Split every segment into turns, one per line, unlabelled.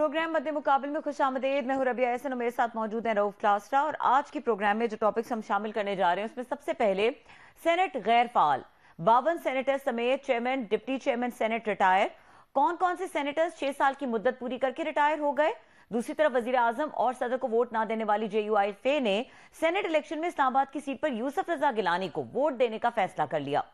Programme मद्दे मुकाबले में खुश आमदेद। मैं हूं रबिया एहसन और मेरे साथ मौजूद हैं रऊफ क्लास्ट्रा। और आज के प्रोग्राम में जो टॉपिक्स हम शामिल करने जा रहे हैं उसमें सबसे पहले सेनेट गैर फाल, 52 सेनेटर समेत chairman deputy chairman senate retire. कौन कौन से सेनेटर्स 6 साल की मुद्दत पूरी करके रिटायर हो गए। दूसरी तरफ वजीर आजम और सदर को वोट ना देने वाली JUIFA ने सेनेट इलेक्शन में इस्लामाबाद की सीट पर यूसुफ रजा गिलानी को वोट देने का फैसला कर लिया।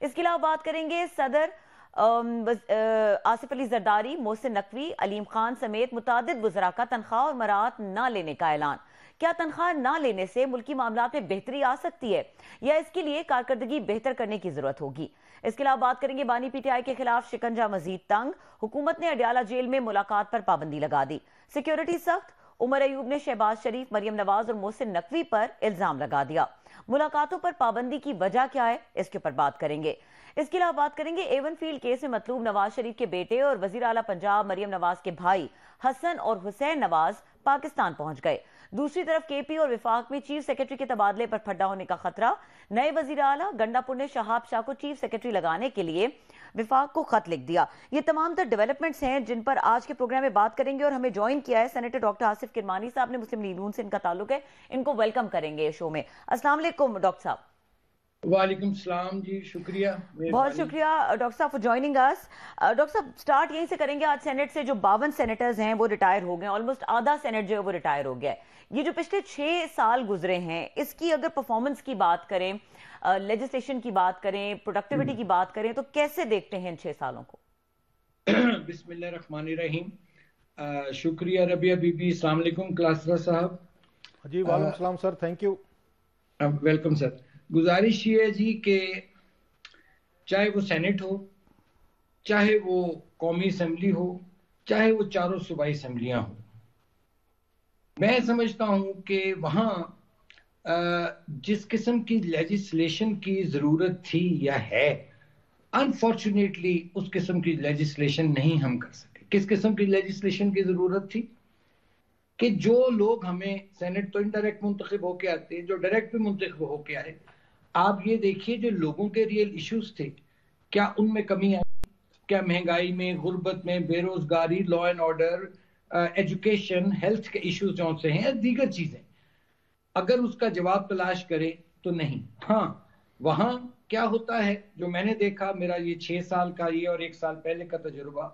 इसके अलावा बात करेंगे सदर आसिफ अली जरदारी, मोहसिन नकवी, अलीम खान समेत मुतादिद वज़रा का तनख्वाह और मराहत न लेने का ऐलान। क्या तनख्वाह न लेने से मुल्की मामलात में बेहतरी आ सकती है या इसके लिए कारकर्दगी बेहतर करने की जरूरत होगी। इसके अलावा बात करेंगे बानी PTI के खिलाफ शिकंजा मजीद तंग, हुकूमत ने अडियाला जेल में मुलाकात पर पाबंदी लगा दी। सिक्योरिटी सख्त, उमर अयूब ने शहबाज शरीफ, मरियम नवाज और मोहसिन नकवी पर इल्जाम लगा दिया। मुलाकातों पर पाबंदी की वजह क्या है, इसके ऊपर बात करेंगे। इसके अलावा बात करेंगे एवन फील्ड केस में मतलूब नवाज शरीफ के बेटे और वजीर आला पंजाब मरियम नवाज के भाई हसन और हुसैन नवाज पाकिस्तान पहुंच गए। दूसरी तरफ KP और विफाक में चीफ सेक्रेटरी के तबादले पर फड्डा होने का खतरा। नए वजीर आला गंडापुर ने शहाब शाह को चीफ सेक्रेटरी लगाने के लिए विफाक को खत लिख दिया। ये तमाम तर डेवलपमेंट्स हैं जिन पर आज के प्रोग्राम में बात करेंगे। और हमें ज्वाइन किया है सेनेटर डॉक्टर आसिफ किरमानी साहब ने, मुस्लिम लीग नून से इनका ताल्लुक है। इनको वेलकम करेंगे शो में। अस्सलाम वालेकुम डॉक्टर साहब।
वालेकुम सलाम जी, शुक्रिया,
बहुत शुक्रिया डॉक्टर साहब फॉर जॉइनिंग अस। डॉक्टर साहब स्टार्ट यहीं से करेंगे। आज सेनेट से जो 52 सेनेटर्स हैं वो रिटायर हो गए, ऑलमोस्ट आधा सेनेट जो है वो रिटायर हो गया है। ये जो पिछले 6 साल गुजरे हैं इसकी अगर परफॉर्मेंस की बात करें, लेजिस्लेशन की बात करें, प्रोडक्टिविटी की बात करें तो कैसे देखते हैं इन 6 सालों को।
बिस्मिल्लाहिर्रहमानिर्रहीम। शुक्रिया रबिया बीबी। अस्सलाम वालेकुम क्लास्ट्रा साहब।
जी वालेकुम सलाम sir, thank you.
Welcome sir. गुजारिश ये है जी कि चाहे वो सेनेट हो, चाहे वो कौमी असम्बली हो, चाहे वो चारों सूबाई असम्बलियां हो, मैं समझता हूं कि वहां जिस किस्म की लेजिस्लेशन की जरूरत थी या है, अनफॉर्चुनेटली उस किस्म की लेजिस्लेशन नहीं हम कर सके। किस किस्म की लेजिस्लेशन की जरूरत थी कि जो लोग हमें, सेनेट तो इनडायरेक्ट मुंतखब होके आते हैं, जो डायरेक्ट भी मुंतखब होके आए, आप ये देखिए जो लोगों के रियल इश्यूज थे, क्या उनमें कमी आई? क्या महंगाई में, गुर्बत में, बेरोजगारी, law and order, education, health के इश्यूज जो से हैं, दीगर चीजें, अगर उसका जवाब तलाश करें तो नहीं। हाँ, वहां क्या होता है जो मैंने देखा, मेरा ये 6 साल का ये और 1 साल पहले का तजुर्बा,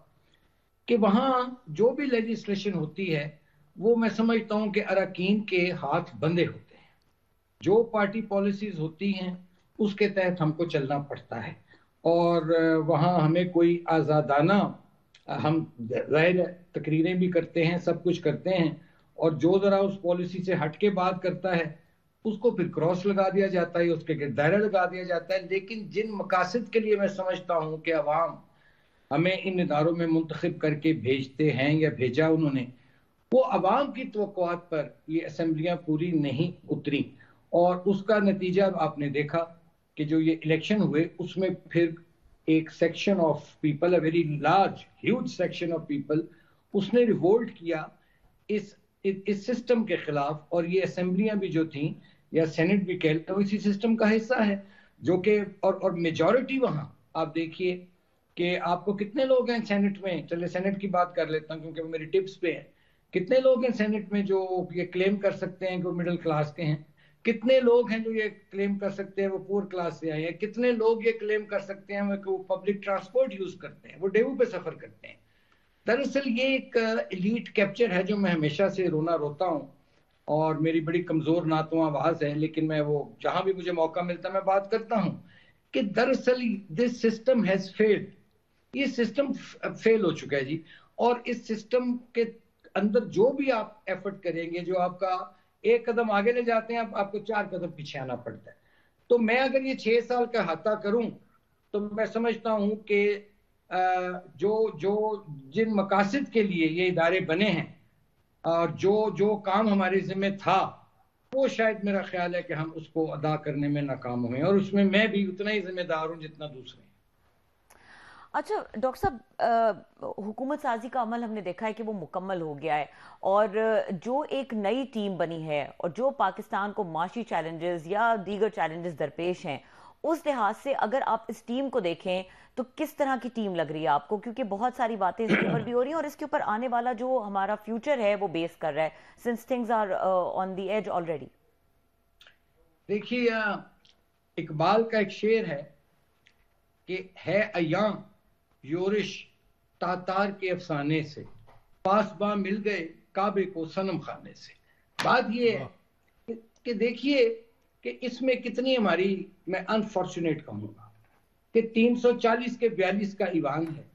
कि वहां जो भी लेजिस्लेशन होती है वो मैं समझता हूं कि अरकान के हाथ बंधे होते हैं। जो पार्टी पॉलिसीज होती हैं उसके तहत हमको चलना पड़ता है और वहां हमें कोई आज़ादाना, हम जाहिर तकरीरें भी करते हैं, सब कुछ करते हैं, और जो जरा उस पॉलिसी से हट के बात करता है उसको फिर क्रॉस लगा दिया जाता है, उसके दायरा लगा दिया जाता है। लेकिन जिन मकासद के लिए मैं समझता हूं कि अवाम हमें इन इदारों में मुंतखब करके भेजते हैं या भेजा उन्होंने, वो अवाम की तवक्कुआत पर ये असम्बलियां पूरी नहीं उतरी। और उसका नतीजा आपने देखा कि जो ये इलेक्शन हुए उसमें फिर एक section of people, a very large huge section of people, उसने रिवोल्ट किया इस सिस्टम के खिलाफ। और ये असम्बलियां भी जो थी, या सेनेट भी कह लो, तो इसी सिस्टम का हिस्सा है जो कि, और मेजॉरिटी वहां आप देखिए कि आपको कितने लोग हैं सेनेट में। चले सेनेट की बात कर लेता हूं क्योंकि वो मेरी टिप्स पे है। कितने लोग हैं सेनेट में जो ये क्लेम कर सकते हैं कि वो मिडिल क्लास के हैं? कितने लोग हैं जो ये क्लेम कर सकते हैं वो पुअर क्लास से आए हैं? कितने लोग ये क्लेम कर सकते हैं कि वो पब्लिक ट्रांसपोर्ट यूज करते हैं, वो डेमू पे सफर करते हैं? दरअसल ये एक एलीट कैप्चर है जो मैं हमेशा से रोता हूं, और मेरी बड़ी कमजोर नातो आवाज है, लेकिन मैं वो जहां भी मुझे मौका मिलता मैं बात करता हूं कि दरअसल दिस सिस्टम हैज फेल्ड। ये सिस्टम फेल हो चुका है जी। और इस सिस्टम के अंदर जो भी आप एफर्ट करेंगे, जो आपका एक कदम आगे ले जाते हैं, आपको 4 कदम पीछे आना पड़ता है। तो मैं अगर ये 6 साल का अहाता करूं तो मैं समझता हूं कि जो जिन मकासद के लिए ये इदारे बने हैं और जो काम हमारे जिम्मे था, वो शायद मेरा ख्याल है कि हम उसको अदा करने में नाकाम हुए, और उसमें मैं भी उतना ही जिम्मेदार हूं जितना दूसरे।
अच्छा डॉक्टर साहब, हुकूमत साजी का अमल हमने देखा है कि वो मुकम्मल हो गया है, और जो एक नई टीम बनी है और जो पाकिस्तान को माशी चैलेंजेस या दीगर चैलेंजेस दरपेश हैं उस लिहाज से अगर आप इस टीम को देखें तो किस तरह की टीम लग रही है आपको, क्योंकि बहुत सारी बातें इसके ऊपर भी हो रही हैं और इसके ऊपर आने वाला जो हमारा फ्यूचर है वो बेस कर रहा है, since things are on the edge already.
देखिए, इकबाल का एक शेर है कि है अयां योरिश तातार के अफसाने से, पासबा मिल गए काबे को सनम खाने से। बात ये है कि देखिए कि इसमें कितनी हमारी, मैं अनफॉर्चुनेट कहूंगा कि 340 के 42 का ईवान है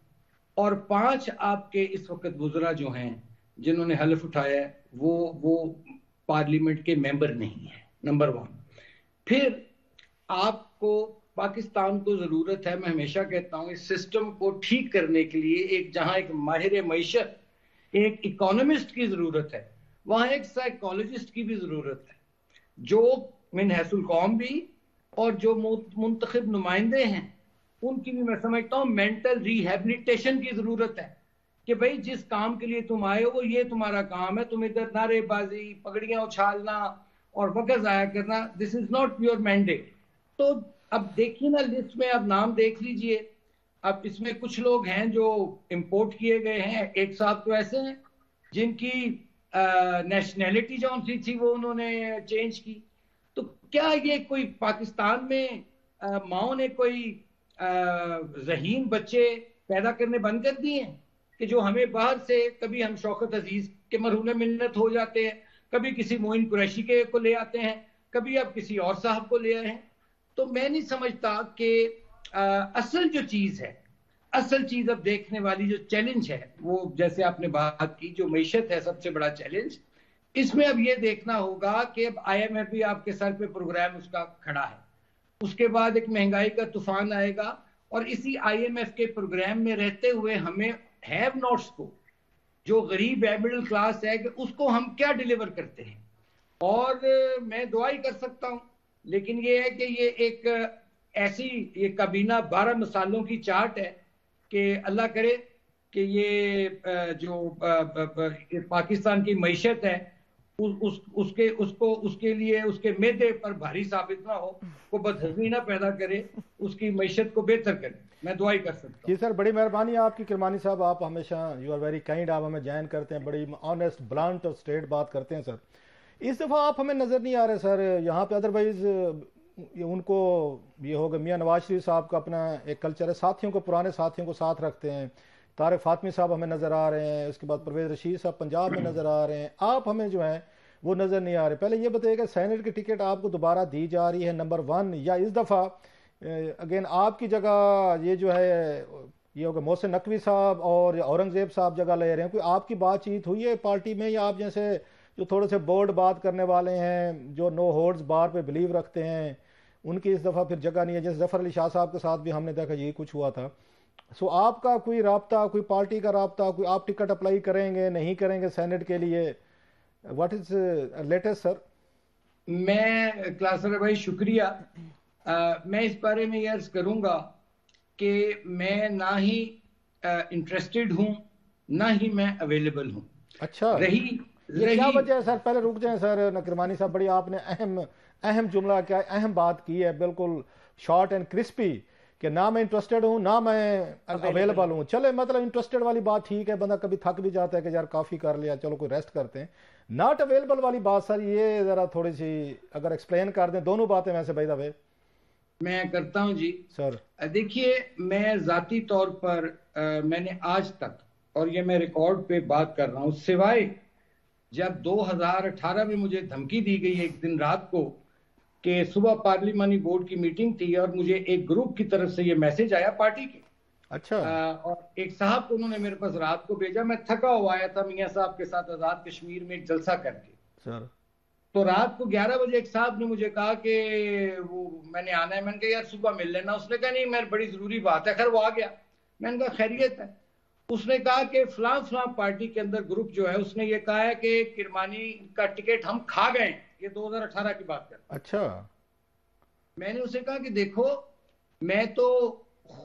और 5 आपके इस वक्त वुज़रा जो हैं जिन्होंने हल्फ उठाया है वो पार्लियामेंट के मेंबर नहीं है, नंबर 1। फिर आपको पाकिस्तान को जरूरत है, मैं हमेशा कहता हूं, इस सिस्टम को ठीक करने के लिए एक जहां एक माहिर मईशत, एक इकोनॉमिस्ट की जरूरत है, वहां एक साइकोलॉजिस्ट की भी जरूरत है, जो मिन हैसुल कौम भी और जो मुंतखब नुमाइंदे हैं उनकी भी मैं समझता हूं मेंटल रिहेबिलिटेशन की जरूरत है कि भाई जिस काम के लिए तुम आए हो वो ये तुम्हारा काम है, तुम इधर नारेबाजी, पगड़ियां उछालना और वक्त जाया करना, this is not your mandate. तो अब देखिए ना, लिस्ट में आप नाम देख लीजिए। अब इसमें कुछ लोग हैं जो इंपोर्ट किए गए हैं, एक साहब तो ऐसे हैं जिनकी नेशनैलिटी जो सी थी वो उन्होंने चेंज की। तो क्या ये कोई पाकिस्तान में माओ ने कोई ज़हीन बच्चे पैदा करने बंद कर दिए हैं कि जो हमें बाहर से, कभी हम शौकत अजीज के मरहून मिन्नत हो जाते हैं, कभी किसी मोइन कुरैशी के को ले आते हैं, कभी अब किसी और साहब को ले आए हैं। तो मैं नहीं समझता कि असल जो चीज है, असल चीज अब देखने वाली जो चैलेंज है वो, जैसे आपने बात की, जो मईशत है सबसे बड़ा चैलेंज, इसमें अब ये देखना होगा कि अब IMF भी आपके सर पे प्रोग्राम उसका खड़ा है, उसके बाद एक महंगाई का तूफान आएगा और इसी IMF के प्रोग्राम में रहते हुए हमें हैव नॉट्स को, जो गरीब है, मिडिल क्लास है, कि उसको हम क्या डिलीवर करते हैं। और मैं दुआ ही कर सकता हूं, लेकिन ये है कि ये एक ऐसी, ये काबीना 12 मसालों की चाट है कि अल्लाह करे कि ये जो पाकिस्तान की मईशत है उसके लिए उसके मैदे पर भारी साबित ना हो, को बदहजमी ना पैदा करे, उसकी मईशत को बेहतर करे। मैं दुआ ही कर सकता हूँ।
जी सर, बड़ी मेहरबानी आपकी किरमानी साहब, आप हमेशा यू आर वेरी काइंड, आप हमें ज्वाइन करते हैं, बड़ी ऑनेस्ट ब्लंट और स्ट्रेट बात करते हैं सर। इस दफ़ा आप हमें नज़र नहीं आ रहे सर यहाँ पे। अदरवाइज उनको ये होगा, मियाँ नवाज शरीफ साहब का अपना एक कल्चर है, साथियों को, पुराने साथियों को साथ रखते हैं। तारिक फातमी साहब हमें नज़र आ रहे हैं, उसके बाद परवेज रशीद साहब पंजाब में नज़र आ रहे हैं, आप हमें जो है वो नज़र नहीं आ रहे। पहले ये बताइएगा, सेनेट की टिकट आपको दोबारा दी जा रही है, नंबर 1, या इस दफ़ा अगेन आपकी जगह ये जो है ये होगा मोहसिन नकवी साहब और औरंगजेब साहब जगह ले रहे हैं? कोई आपकी बातचीत हुई है पार्टी में, या आप जैसे जो थोड़े से बोल्ड बात करने वाले हैं, जो नो होल्ड्स बार पे बिलीव रखते हैं, उनकी इस दफ़ा फिर जगह नहीं है? जैसे जफर अली शाह साहब के साथ भी हमने देखा यही कुछ हुआ था। सो आपका कोई राब्ता, कोई पार्टी का राब्ता, कोई आप टिकट अप्लाई करेंगे नहीं करेंगे सेनेट के लिए? What is latest sir?
मैं क्लासर भाई शुक्रिया। मैं इस बारे में अर्ज करूंगा कि मैं ना ही इंटरेस्टेड हूं ना ही मैं अवेलेबल हूं।
अच्छा,
रही
क्या वजह है सर? पहले रुक जाएं सर नकरमानी साहब, बड़ी आपने अहम जुमला, क्या अहम बात की है, बिल्कुल शॉर्ट एंड क्रिस्पी, कि ना मैं इंटरेस्टेड हूं ना मैं अवेलेबल हूं। चले, मतलब इंटरेस्टेड वाली बात ठीक है, बंदा कभी थक भी जाता है कि यार काफी कर लिया, चलो कोई रेस्ट करते हैं। नॉट अवेलेबल वाली बात सर, ये जरा थोड़ी सी अगर एक्सप्लेन कर दें, दोनों बातें वैसे भाई दबे।
मैं करता हूं जी
सर।
देखिए, मैं जाती तौर पर मैंने आज तक, और ये मैं रिकॉर्ड पे बात कर रहा हूं, सिवाय जब 2018 में मुझे धमकी दी गई एक दिन रात को कि सुबह पार्लिमानी बोर्ड की मीटिंग थी और मुझे एक ग्रुप की तरफ से ये मैसेज आया पार्टी के।
अच्छा।
और एक साहब को उन्होंने मेरे पास रात को भेजा, मैं थका हुआ आया था मियाँ साहब के साथ आजाद कश्मीर में एक जलसा करके
सर।
तो रात को 11 बजे एक साहब ने मुझे कहा कि वो मैंने आना है। मैंने कहा यार सुबह मिल लेना। उसने कहा नहीं, मेरी बड़ी जरूरी बात है। खैर वो आ गया। मैंने कहा खैरियत है। उसने कहा कि फलां पार्टी के अंदर ग्रुप जो है उसने ये कहा है कि किरमानी का टिकट हम खा गए। ये 2018 की बात कर।
अच्छा।
मैंने उसे कहा कि देखो, मैं तो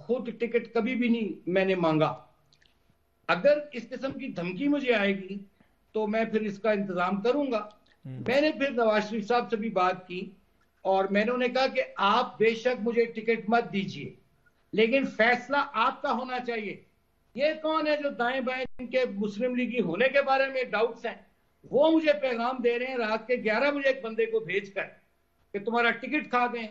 खुद टिकट कभी भी नहीं मैंने मांगा। अगर इस किस्म की धमकी मुझे आएगी तो मैं फिर इसका इंतजाम करूंगा। मैंने फिर नवाज शरीफ साहब से भी बात की और मैंने उन्हें कहा कि आप बेशक मुझे टिकट मत दीजिए, लेकिन फैसला आपका होना चाहिए। ये कौन है जो दाएं बाएं जिनके मुस्लिम लीगी होने के बारे में डाउट्स हैं, वो मुझे पैगाम दे रहे हैं रात के 11 बजे एक बंदे को भेजकर कि तुम्हारा टिकट खा गए।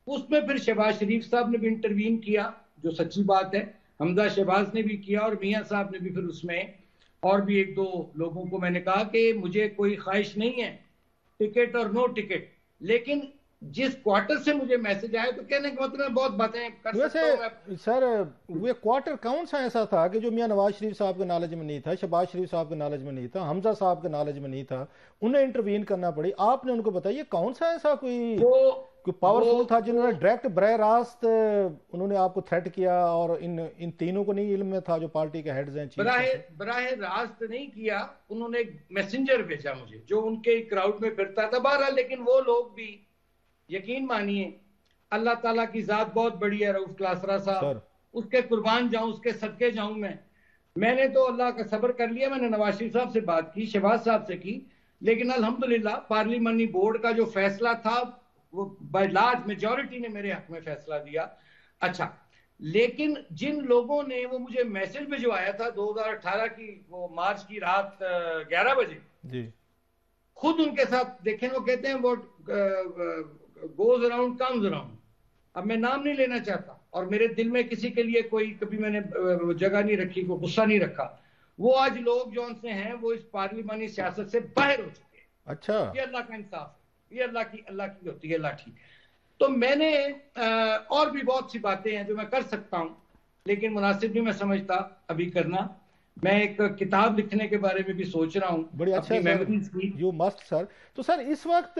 उसमें फिर शहबाज शरीफ साहब ने भी इंटरवीन किया, जो सच्ची बात है। हमजा शहबाज ने भी किया और मियां साहब ने भी फिर उसमें, और भी एक दो लोगों को मैंने कहा कि मुझे कोई ख्वाहिश नहीं है टिकट और नो टिकट, लेकिन जिस क्वार्टर से मुझे मैसेज आया तो कहने का मतलब बहुत बातें कर सकता हूं मैं।
सर वो क्वार्टर कौन सा ऐसा था कि जो मियां नवाज शरीफ साहब के नॉलेज में नहीं था, शहबाज शरीफ साहब के नॉलेज में नहीं था, हमजा साहब के नॉलेज में नहीं था, उन्हें इंटरवीन करना पड़ी, आपने उनको बताया कौन सा ऐसा कोई पावरफुल था जिन्होंने डायरेक्ट बरह रास्त उन्होंने आपको थ्रेट किया, और इन तीनों को नहीं इल्म में था जो पार्टी के हेड्स हैं?
बराह रास्त नहीं किया, उन्होंने एक मैसेंजर भेजा मुझे जो उनके क्राउड में फिरता था। बहरहाल लेकिन वो लोग भी, यकीन मानिए अल्लाह ताला की जात बहुत बड़ी है रऊफ क्लासरा साहब, उसके कुर्बान जाऊं, उसके सदके जाऊं मैंने तो अल्लाह का सब्र कर लिया। मैंने नवाज शरीफ साहब से बात की, शहबाज साहब से की, लेकिन अल्हम्दुलिल्लाह पार्लिमानी बोर्ड का जो फैसला था वो बाय लार्ज मेजॉरिटी ने मेरे हक में फैसला दिया। अच्छा, लेकिन जिन लोगों ने वो मुझे मैसेज भिजवाया था 2018 की वो मार्च की रात 11 बजे जी, खुद उनके साथ देखें, वो कहते हैं वो गोज अराउंड कम्स अराउंड। अब मैं नाम नहीं लेना चाहता और मेरे दिल में किसी के लिए कोई कभी मैंने जगह नहीं रखी, कोई गुस्सा नहीं रखा। वो आज लोग जो उनसे हैं वो इस पार्लिमानी सियासत से बाहर हो चुके हैं।
अच्छा,
ये अल्लाह का इंसाफ है, ये अल्लाह की होती है लाठी। तो मैंने और भी बहुत सी बातें हैं जो मैं कर सकता हूं, लेकिन मुनासिब नहीं मैं समझता अभी करना। मैं एक किताब लिखने के बारे में भी सोच रहा हूँ,
बड़ी अच्छा मेमोरीज की। You must sir. तो सर इस वक्त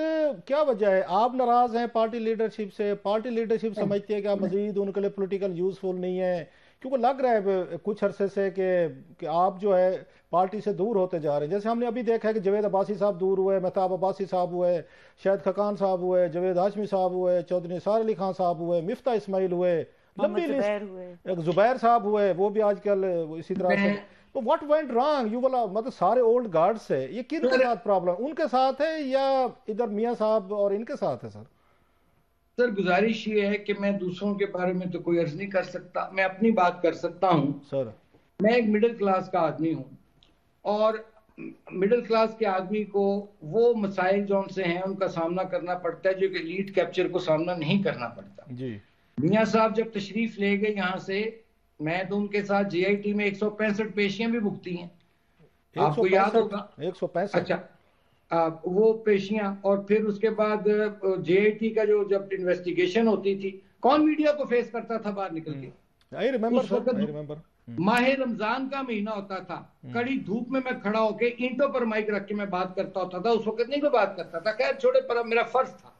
क्या वजह है, आप नाराज हैं पार्टी लीडरशिप से? पार्टी लीडरशिप समझती है कि आप मजीद उनके लिए पॉलिटिकल यूजफुल नहीं है? क्योंकि लग रहा है कुछ अरसे से कि आप जो है पार्टी से दूर होते जा रहे हैं। जैसे हमने अभी देखा है कि जवेद अब्बासी साहब दूर हुए, मेहताब अब्बासी साहब हुए, शाहिद खकान साहब हुए, जवेद हाशमी साहब हुए, चौधरी निसार अली खान साहब हुए, मिफ्ता इस्माइल हुए, लंबी लिस्ट, एक जुबैर साहब हुए, वो भी आजकल इसी तरह से। तो व्हाट वेंट रॉन्ग? यू वाला मतलब सारे ओल्ड गार्ड्स है, ये किनके साथ प्रॉब्लम? उनके साथ है या इधर मियां साहब और इनके साथ है?
सर गुजारिश ये है कि मैं दूसरों के बारे में तो कोई अर्ज नहीं कर सकता, मैं अपनी बात कर सकता हूं। सर मैं एक मिडिल क्लास का आदमी हूं और मिडिल क्लास के आदमी को वो मसाइल जो उनसे हैं उनका सामना करना पड़ता है जो कि लीड कैप्चर को सामना नहीं करना पड़ता जी। मियां साहब जब तशरीफ ले गए यहाँ से, मैं तो उनके साथ JIT में 165 पेशियां भी भुगती हैं, आपको याद होगा
165।
अच्छा, वो पेशियां, और फिर उसके बाद JIT का जो जब इन्वेस्टिगेशन होती थी, कौन मीडिया को फेस करता था बाहर निकल के?
आई रिमेंबर
माहे रमजान का महीना होता था, कड़ी धूप में मैं खड़ा होके ईंटों पर माइक रख के मैं बात करता होता था। उस वक्त नहीं कोई बात करता था, खैर छोड़े, पर मेरा फर्ज था।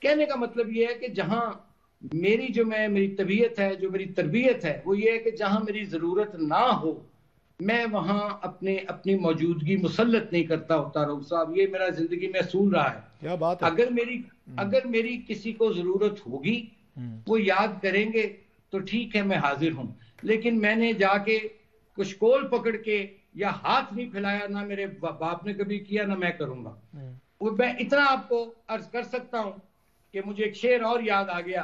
कहने का मतलब ये है कि जहां मेरी तबीयत है, जो मेरी तरबियत है, वो ये है कि जहां मेरी जरूरत ना हो मैं वहां अपनी मौजूदगी मुसल्लत नहीं करता होता। रऊफ साहब, ये मेरा जिंदगी में असूल रहा है।
क्या बात है।
अगर मेरी किसी को जरूरत होगी, वो याद करेंगे तो ठीक है, मैं हाजिर हूं, लेकिन मैंने जाके कुछ कोल पकड़ के या हाथ नहीं फैलाया, ना मेरे बाप ने कभी किया, ना मैं करूंगा। वो मैं इतना आपको अर्ज कर सकता हूं कि मुझे एक शेर और याद आ गया।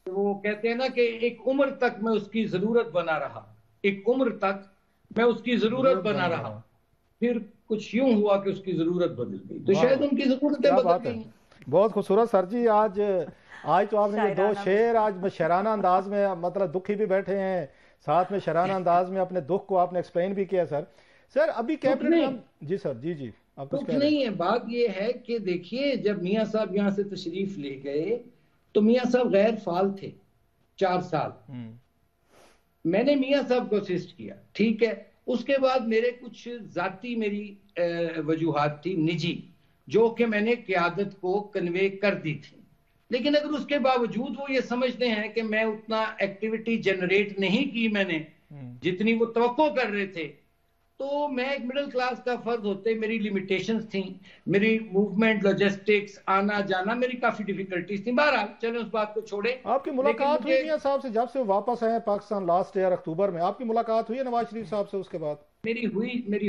तो वो कहते हैं ना कि एक उम्र तक मैं उसकी जरूरत बना रहा, एक उम्र तक मैं उसकी जरूरत बना रहा, फिर कुछ यूं हुआ कि उसकी जरूरत बदल गई। तो शायद उनकी जरूरतें बदल गई।
बहुत खूबसूरत सर जी। आज तो आपने ये दो शेर आज शायराना अंदाज में, मतलब दुखी भी बैठे हैं, साथ में शायराना अंदाज में अपने दुख को आपने एक्सप्लेन भी किया। सर अभी कैबिनेट जी सर जी आप कुछ कह रहे हैं?
नहीं है, बात ये है कि देखिए, जब मियां साहब यहाँ से तशरीफ ले गए तो मियां साहब गैर फाल थे 4 साल। मैंने मियां साहब को असिस्ट किया, ठीक है। उसके बाद मेरे कुछ जाती मेरी वजूहात थी निजी, जो कि मैंने क़यादत को कन्वे कर दी थी। लेकिन अगर उसके बावजूद वो ये समझते हैं कि मैं उतना एक्टिविटी जनरेट नहीं की मैंने जितनी वो तवक्को कर रहे थे, तो मैं एक मिडिल क्लास का फर्ज होते मेरी लिमिटेशंस थी, मेरी मूवमेंट, लॉजिस्टिक्स, आना जाना, मेरी काफी डिफिकल्टीज थी। बहरहाल चलें उस बात को छोड़े।
आपकी मुलाकात हुई मियां साहब से जब से वापस आए पाकिस्तान लास्ट ईयर अक्टूबर में? आपकी मुलाकात हुई है नवाज शरीफ साहब से उसके बाद?
मेरी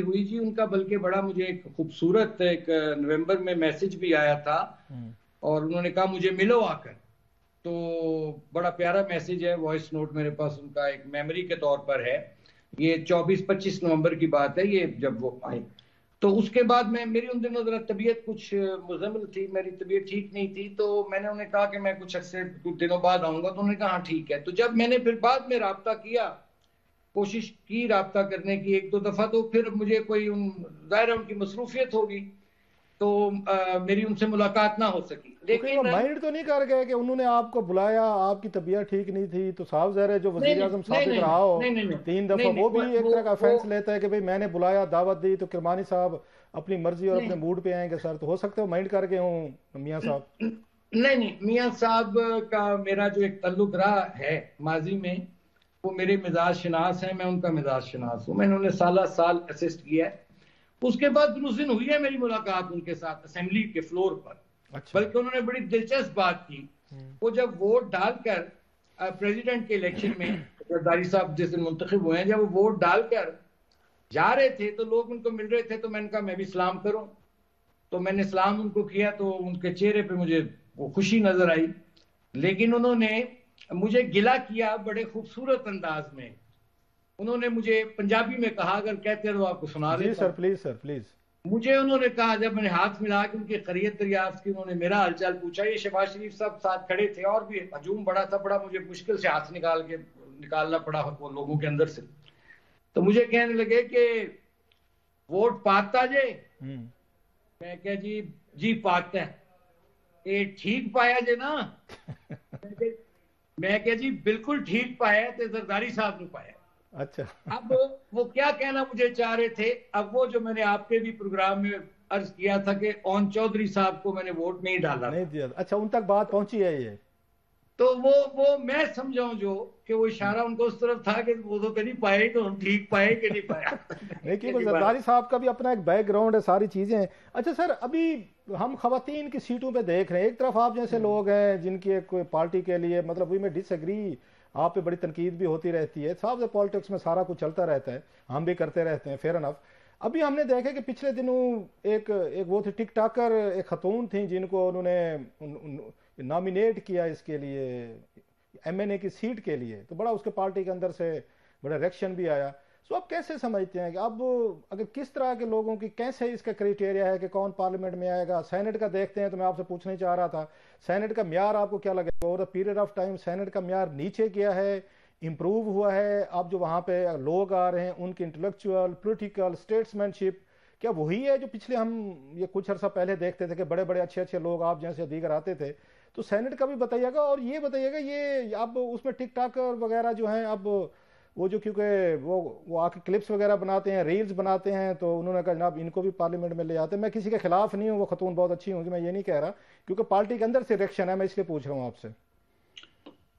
हुई जी। उनका बल्कि बड़ा मुझे एक खूबसूरत एक नवंबर में मैसेज भी आया था और उन्होंने कहा मुझे मिलो आकर। तो बड़ा प्यारा मैसेज है, वॉइस नोट मेरे पास उनका एक मेमोरी के तौर पर है। ये 24-25 नवंबर की बात है, ये जब वो आई। तो उसके बाद मेरी उन दिनों जरा तबीयत कुछ मुजम्मिल थी, मेरी तबीयत ठीक नहीं थी, तो मैंने उन्हें कहा कि मैं कुछ कुछ दिनों बाद आऊंगा। तो उन्होंने कहा हाँ ठीक है। तो जब मैंने फिर बाद में राब्ता किया, कोशिश की राब्ता करने की 1-2 दफा, तो फिर मुझे कोई जाहिर है उनकी मसरूफियत होगी, तो मेरी उनसे मुलाकात ना हो सकी।
लेकिन माइंड तो नहीं कर गए कि उन्होंने आपको बुलाया, आपकी तबीयत ठीक नहीं थी, तो साहब ज़ाहिर है जो वजीर आजम साबिक रहा हो 3 दफा, वो भी एक तरह का ऑफेंस लेता है कि भाई मैंने बुलाया, दावत दी, तो किरमानी साहब अपनी मर्जी और अपने मूड पे आएंगे सर। तो हो सकता है माइंड करके हूँ मियाँ साहब।
नहीं, मियाँ साहब का मेरा जो एक तल्लुक रहा है माजी में, वो मेरे मिजाज शनास हैं, मैं उनका मिजाज शनास हूँ। मैंने उन्हें साल असिस्ट किया है। उसके बाद उस दिन हुई है मेरी मुलाकात उनके साथ असेंबली के फ्लोर पर। अच्छा। बल्कि उन्होंने बड़ी दिलचस्प बात की, वो जब वोट डालकर प्रेसिडेंट के इलेक्शन में जरदारी साहब जिस दिन मुंतखब हुए हैं, जब वो वोट डालकर जा रहे थे तो लोग उनको मिल रहे थे, तो मैंने कहा मैं भी सलाम करूं। तो मैंने सलाम उनको किया, तो उनके चेहरे पे मुझे वो खुशी नजर आई। लेकिन उन्होंने मुझे गिला किया बड़े खूबसूरत अंदाज में। उन्होंने मुझे पंजाबी में कहा, अगर कहते तो आपको सुना देता।
जी सर प्लीज, सर प्लीज।
मुझे उन्होंने कहा, जब मैंने हाथ मिला के उनकी खैरियत दरियाफ्त की, उन्होंने मेरा हालचाल पूछा, ये शहबाज शरीफ साहब साथ खड़े थे और भी हजूम बड़ा था, बड़ा मुझे मुश्किल से हाथ निकालना पड़ा वो लोगों के अंदर से। तो मुझे कहने लगे कि वोट पाता जे। मैं क्या जी पाता है, ये ठीक पाया जे ना। मैं क्या जी बिल्कुल ठीक पाया, तो जरदारी साहब ने पाया। अच्छा। अब वो क्या कहना मुझे चाह रहे थे, अब वो जो मैंने आपके भी प्रोग्राम में अर्ज किया था कि ओन चौधरी साहब को मैंने वोट नहीं डाला,
नहीं दिया। अच्छा, उन तक बात पहुंची है ये?
तो वो मैं समझाऊं जो कि वो इशारा उनको उस तरफ था कि वो तो कहीं पाए, तो हम ठीक पाए कि नहीं पाया।
नहीं कि जरदारी साहब का भी अपना एक बैकग्राउंड है, सारी चीजें हैं। अच्छा सर, अभी हम खवातीन की सीटों पे देख रहे हैं, एक तरफ आप जैसे लोग हैं जिनकी कोई पार्टी के लिए मतलब वी में डिसएग्री, आप पे बड़ी तनकीद भी होती रहती है, साहब से पॉलिटिक्स में सारा कुछ चलता रहता है, हम भी करते रहते हैं, फेयर अनफ। अभी हमने देखा कि पिछले दिनों एक वो थे टिकटॉकर, एक खतून थी जिनको उन्होंने नॉमिनेट किया इसके लिए एमएनए की सीट के लिए, तो बड़ा उसके पार्टी के अंदर से बड़ा रिएक्शन भी आया। सो आप कैसे समझते हैं कि अब अगर किस तरह के लोगों की कैसे इसका क्राइटेरिया है कि कौन पार्लियामेंट में आएगा? सेनेट का देखते हैं तो मैं आपसे पूछना चाह रहा था, सेनेट का म्यार आपको क्या लगेगा? Over the period of time senate का म्यार नीचे गया है, इंप्रूव हुआ है? अब जो वहाँ पे लोग आ रहे हैं उनकी इंटेलेक्चुअल, पॉलिटिकल, स्टेट्समैनशिप क्या वही है जो पिछले हम ये कुछ अर्सा पहले देखते थे कि बड़े बड़े अच्छे अच्छे लोग आप जैसे दीगर आते थे? तो सेनेट का भी बताइएगा, और ये बताइएगा ये अब उसमें टिकटॉकर वगैरह जो हैं, अब वो जो क्योंकि वो आके क्लिप्स वगैरह बनाते हैं, रील्स बनाते हैं, तो उन्होंने कहा जनाब इनको भी पार्लियामेंट में ले आते हैं। मैं किसी के खिलाफ नहीं हूँ, वो खतून बहुत अच्छी होंगी, मैं ये नहीं कह रहा, क्योंकि पार्टी के अंदर से रिएक्शन है, मैं इसलिए पूछ रहा हूँ आपसे।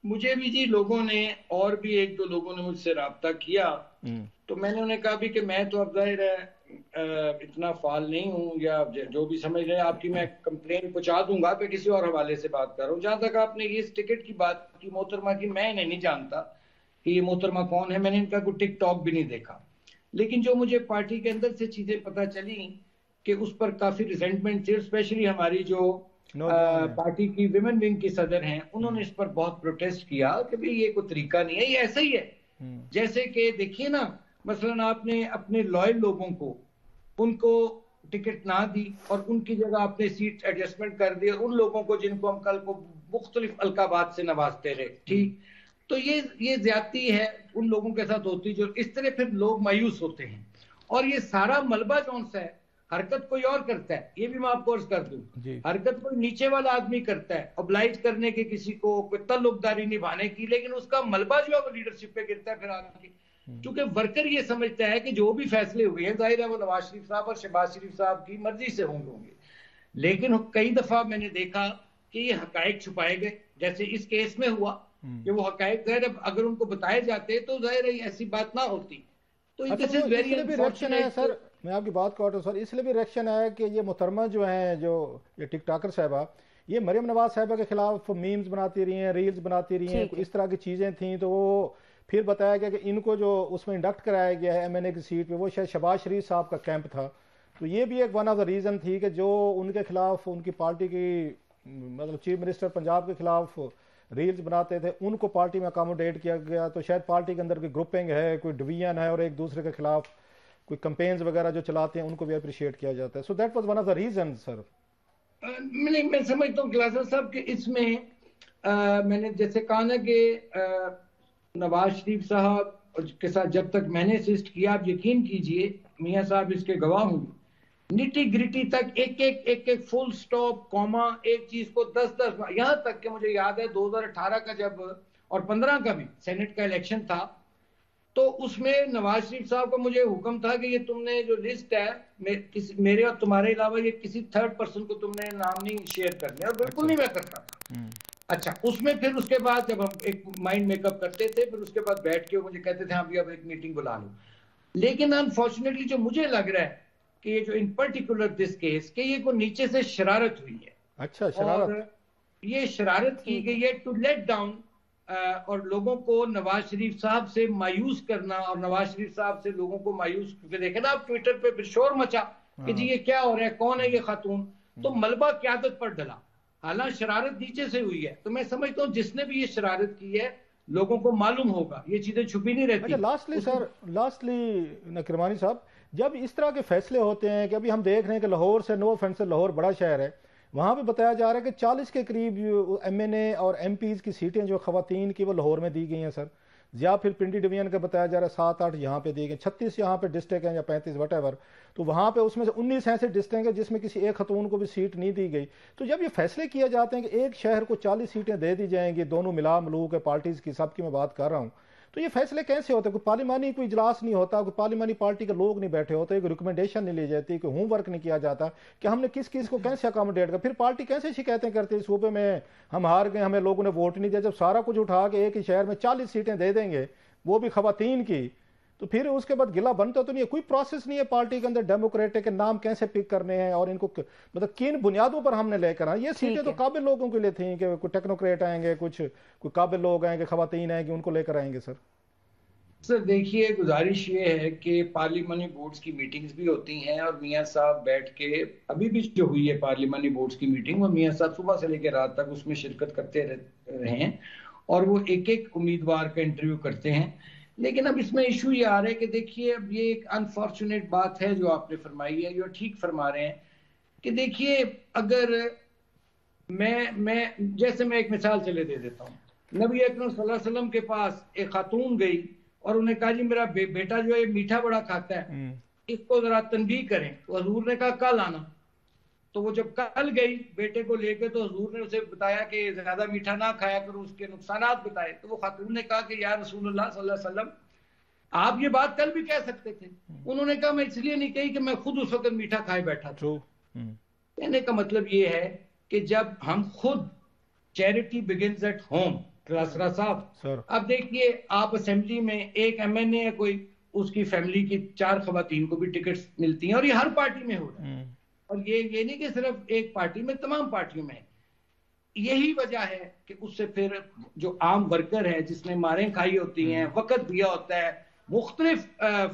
मुझे भी जी लोगों ने, और भी 1-2 लोगों ने मुझसे राब्ता किया, तो मैंने उन्हें कहा भी कि मैं तो अब जाहिर है इतना फाल नहीं हूँ, या जो भी समझ रहे हैं आपकी मैं कंप्लेन पहुंचा दूंगा कि किसी और हवाले से बात कर रहा हूँ। जहां तक आपने इस टिकट की बात की मोहतरमा की, मैं इन्हें नहीं जानता कि ये मोहतरमा कौन है, मैंने इनका कोई टिकटॉक भी नहीं देखा। लेकिन जो मुझे पार्टी के अंदर से चीजें पता चली कि उस पर काफी रिजेंटमेंट थी, स्पेशली हमारी जो पार्टी की विमेन विंग की सदर हैं, उन्होंने इस पर बहुत प्रोटेस्ट किया कि भाई ये कोई तरीका नहीं है, ये ऐसा ही है। जैसे कि देखिए ना, मसलन आपने अपने लॉयल लोगों को उनको टिकट ना दी और उनकी जगह आपने सीट एडजस्टमेंट कर दी, उन लोगों को जिनको हम कल को मुख्तलिफ अलकाबात से नवाजते रहे, ठीक, तो ये ज्यादती है उन लोगों के साथ होती जो इस तरह फिर लोग मायूस होते हैं। और ये सारा मलबा कौन सा है, हरकत कोई और करता है, ये भी मैं आपको अर्ज कर दूं, हरकत कोई नीचे वाला आदमी करता है ऑब्लाइज करने के, किसी को कोई तल्लुकदारी निभाने की, लेकिन उसका मलबा जो है वो लीडरशिप पे गिरता है फिर आगे। क्योंकि वर्कर ये समझता है कि जो भी फैसले हुए हैं जाहिर है वो नवाज शरीफ साहब और शहबाज शरीफ साहब की मर्जी से होंगे, लेकिन कई दफा मैंने देखा कि ये हकायक छुपाए गए, जैसे इस केस में हुआ कि वो हकायक अगर उनको बताए जाते तो जाहिर है ऐसी बात ना होती। तो this is very unfortunate sir.
मैं आपकी बात काटूं सर, इसलिए भी रिएक्शन है कि ये मोहतरमा जो हैं, जो ये टिकटॉकर साहबा, ये मरियम नवाज साहबा के खिलाफ मीम्स बनाती रही हैं, रील्स बनाती रही हैं, इस तरह की चीजें थी, तो वो फिर बताया गया कि इनको जो उसमें इंडक्ट कराया गया है एमएनए की सीट पे, वो शायद शहबाज शरीफ साहब का कैंप था। तो ये भी एक वन ऑफ द रीजन थी कि जो उनके खिलाफ उनकी पार्टी की मतलब चीफ मिनिस्टर पंजाब के खिलाफ रील्स बनाते थे, उनको पार्टी में अकोमोडेट किया गया, तो शायद पार्टी के अंदर कोई ग्रुपिंग है, कोई डिवीजन है और एक दूसरे के खिलाफ कोई कैंपेन्स वगैरह जो चलाते हैं उनको भी अप्रिशिएट किया जाता है। So that was one of the reason sir.
मैं समझता हूँ क्लासर साहब कि इसमें मैंने जैसे कहा ना कि नवाज शरीफ साहब के साथ जब तक मैंने असिस्ट किया, आप यकीन कीजिए मियाँ साहब इसके गवाह होंगे, निटी ग्रिटी तक एक फुल स्टॉप कॉमा एक चीज को 10 यहाँ तक कि मुझे याद है 2018 का जब और 15 का भी सेनेट का इलेक्शन था, तो उसमें नवाज शरीफ साहब का मुझे हुक्म था कि ये तुमने जो लिस्ट है मेरे और तुम्हारे अलावा ये किसी थर्ड पर्सन को तुमने नाम नहीं शेयर करने, और बिल्कुल नहीं मैं करता था। अच्छा, उसमें फिर उसके बाद जब हम एक माइंड मेकअप करते थे, फिर उसके बाद बैठ के मुझे कहते थे हाँ भी अब एक मीटिंग बुला लो। लेकिन अनफॉर्चुनेटली जो मुझे लग रहा है कि ये जो इन पर्टिकुलर दिस केस के ये को नीचे से शरारत हुई है।
अच्छा, शरारत,
और ये शरारत की गई है टू लेट डाउन और लोगों को नवाज शरीफ साहब से मायूस करना, और नवाज शरीफ साहब से लोगों को मायूस, क्योंकि देखे ना आप ट्विटर पे फिर शोर मचा कि जी ये क्या हो रहा है, कौन है ये खातून, तो मलबा क्यादत पर डला। हालांकि शरारत नीचे से हुई है, तो मैं समझता हूँ जिसने भी ये शरारत की है लोगों को मालूम होगा, ये चीजें छुपी नहीं रहती।
लास्टली किरमानी साहब, जब इस तरह के फैसले होते हैं कि अभी हम देख रहे हैं कि लाहौर से, नो ऑफेंस, लाहौर बड़ा शहर है, वहाँ पे बताया जा रहा है कि 40 के करीब एमएनए और एमपीज की सीटें जो खवातीन की वो लाहौर में दी गई हैं सर, या फिर पिंडी डिवीजन का बताया जा रहा है 7-8 यहाँ पे दी गई, 36 यहाँ पे डिस्ट्रिक्ट हैं या 35 वटेवर, तो वहाँ पे उसमें से 19 ऐसे डिस्ट्रिक्ट हैं जिसमें किसी एक खतून को भी सीट नहीं दी गई। तो जब ये फैसले किए जाते हैं कि एक शहर को 40 सीटें दे दी जाएंगी, दोनों मिला मलू के पार्टीज की, सबकी मैं बात कर रहा हूँ, तो ये फैसले कैसे होते हैं? कोई पार्लिमानी कोई इजलास नहीं होता, कोई पार्लिमानी पार्टी के लोग नहीं बैठे होते, कोई रिकमेंडेशन नहीं ली जाती, कोई होमवर्क नहीं किया जाता कि हमने किस किस को कैसे अकोमोडेट कर, फिर पार्टी कैसे शिकायतें करती है सूबे में हम हार गए, हमें लोगों ने वोट नहीं दिया, जब सारा कुछ उठा के एक ही शहर में 40 सीटें दे देंगे वो भी खवातीन की, तो फिर उसके बाद गिला बनता तो नहीं है। कोई प्रोसेस नहीं है पार्टी के अंदर डेमोक्रेटिक के नाम कैसे पिक करने हैं और इनको मतलब किन बुनियादों पर हमने लेकर आए। ये सीटें तो काबिल लोगों के लिए थी कि कोई टेक्नोक्रेट आएंगे, कुछ कोई काबिल लोग आएंगे, खवातीन आएंगे, उनको लेकर आएंगे।
सर देखिए, गुजारिश ये है कि पार्लिमानी बोर्ड्स की मीटिंग्स भी होती हैं और मियाँ साहब बैठ के, अभी भी जो हुई है पार्लिमानी बोर्ड्स की मीटिंग, वो मियाँ साहब सुबह से लेकर रात तक उसमें शिरकत करते रहे हैं और वो एक एक उम्मीदवार का इंटरव्यू करते हैं। लेकिन अब इसमें इशू ये आ रहा है कि देखिए, अब ये एक अनफॉर्चुनेट बात है जो आपने फरमाई है, जो ठीक फरमा रहे हैं कि देखिए, अगर मैं एक मिसाल चले दे देता हूँ। नबी अकरम सल्लल्लाहु अलैहि वसल्लम के पास एक खातून गई और उन्हें कहा जी मेरा बेटा जो है मीठा बड़ा खाता है, इसको जरा तनबीह करें। तो हजूर ने कहा कल आना। तो वो जब कल गई बेटे को लेके, तो हजूर ने उसे बताया कि ज्यादा मीठा ना खाया करो, उसके नुकसानात बताए। तो वो खातून ने कहा कि या रसूलुल्लाह सल्लल्लाहु अलैहि वसल्लम, आप ये बात कल भी कह सकते थे। उन्होंने कहा मैं इसलिए नहीं कही कि मैं खुद उस वक्त मीठा खाए बैठा था। कहने का मतलब ये है कि जब हम खुद, charity begins at home. Klasra साहब, अब देखिए, आप असेंबली में एक एमएनए है कोई, उसकी फैमिली की 4 खवातीन को भी टिकट्स मिलती हैं और ये हर पार्टी में हो रहा है। और ये नहीं कि सिर्फ एक पार्टी में, तमाम पार्टियों में। यही वजह है कि उससे फिर जो आम वर्कर है जिसने मारें खाई होती हैं, वक्त दिया होता है, मुख्तलिफ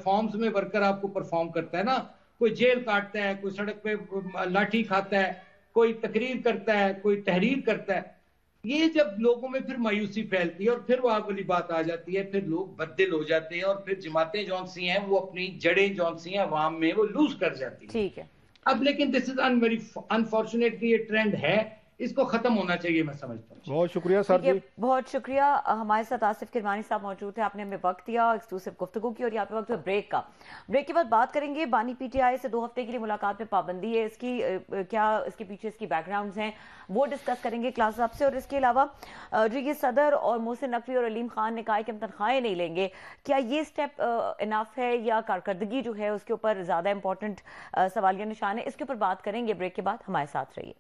फॉर्म्स में वर्कर आपको परफॉर्म करता है ना, कोई जेल काटता है, कोई सड़क पे लाठी खाता है, कोई तकरीर करता है, कोई तहरीर करता है। ये जब लोगों में फिर मायूसी फैलती है और फिर वो आग वाली बात आ जाती है, फिर लोग बददिल हो जाते हैं और फिर जमातें जौन सी हैं वो अपनी जड़ें जौन सी हैं अवाम में वो लूज कर जाती है।
ठीक है।
अब लेकिन दिस इज वेरी अनफॉर्चुनेटली ये ट्रेंड है, इसको खत्म होना चाहिए, मैं समझता हूँ।
बहुत शुक्रिया सर जी,
बहुत शुक्रिया। हमारे साथ आसिफ किरमानी साहब मौजूद थे, आपने हमें वक्त दिया, एक्सक्लूसिव गुफ्तगू की, और यहाँ पे वक्त है ब्रेक का। ब्रेक के बाद बात करेंगे बानी पीटीआई से 2 हफ्ते के लिए मुलाकात में पाबंदी है, इसकी क्या इसके पीछे इसकी बैकग्राउंड्स हैं वो डिस्कस करेंगे क्लास साहब से। और इसके अलावा जो ये सदर और मोहसिन नकवी और अलीम खान ने कहा कि हम तनख्वाहें नहीं लेंगे, क्या ये स्टेप इनफ है या कारकर्दगी जो है उसके ऊपर ज्यादा इंपॉर्टेंट सवालिया निशान है, इसके ऊपर बात करेंगे ब्रेक के बाद। हमारे साथ रहिए।